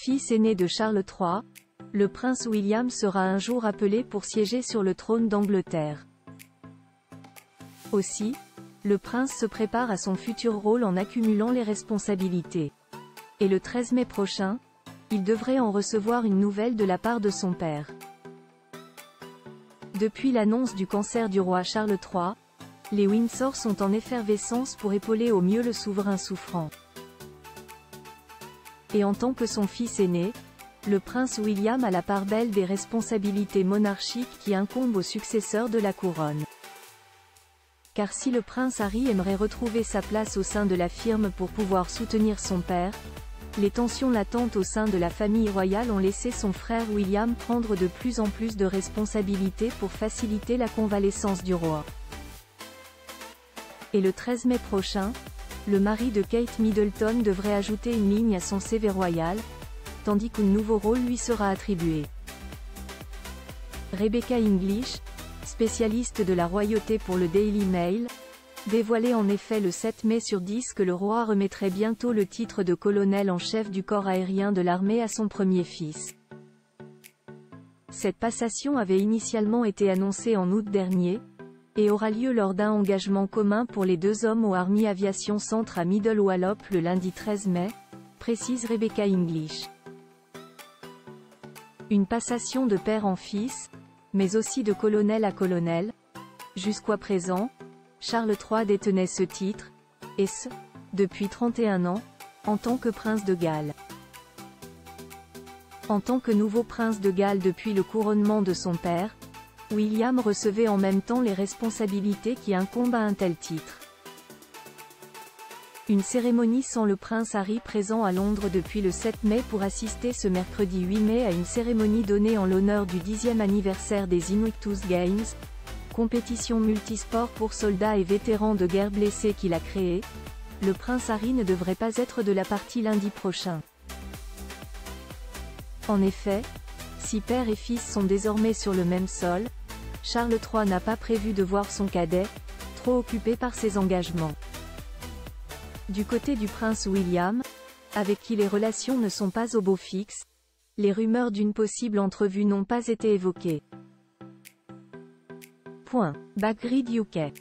Fils aîné de Charles III, le prince William sera un jour appelé pour siéger sur le trône d'Angleterre. Aussi, le prince se prépare à son futur rôle en accumulant les responsabilités. Et le 13 mai prochain, il devrait en recevoir une nouvelle de la part de son père. Depuis l'annonce du cancer du roi Charles III, les Windsor sont en effervescence pour épauler au mieux le souverain souffrant. Et en tant que son fils aîné, le prince William a la part belle des responsabilités monarchiques qui incombent au successeur de la couronne. Car si le prince Harry aimerait retrouver sa place au sein de la firme pour pouvoir soutenir son père, les tensions latentes au sein de la famille royale ont laissé son frère William prendre de plus en plus de responsabilités pour faciliter la convalescence du roi. Et le 13 mai prochain, le mari de Kate Middleton devrait ajouter une ligne à son CV royal, tandis qu'un nouveau rôle lui sera attribué. Rebecca English, spécialiste de la royauté pour le Daily Mail, dévoilait en effet le 7 mai sur 10 que le roi remettrait bientôt le titre de colonel en chef du corps aérien de l'armée à son premier fils. Cette passation avait initialement été annoncée en août dernier, et aura lieu lors d'un engagement commun pour les deux hommes au Army Aviation Centre à Middle Wallop le lundi 13 mai, précise Rebecca English. Une passation de père en fils, mais aussi de colonel à colonel. Jusqu'à présent, Charles III détenait ce titre, et ce, depuis 31 ans, en tant que prince de Galles. En tant que nouveau prince de Galles depuis le couronnement de son père, William recevait en même temps les responsabilités qui incombent à un tel titre. Une cérémonie sans le prince Harry présent à Londres depuis le 7 mai pour assister ce mercredi 8 mai à une cérémonie donnée en l'honneur du 10e anniversaire des Invictus Games, compétition multisport pour soldats et vétérans de guerre blessés qu'il a créée. Le prince Harry ne devrait pas être de la partie lundi prochain. En effet, si père et fils sont désormais sur le même sol, Charles III n'a pas prévu de voir son cadet, trop occupé par ses engagements. Du côté du prince William, avec qui les relations ne sont pas au beau fixe, les rumeurs d'une possible entrevue n'ont pas été évoquées. Backgrid UK.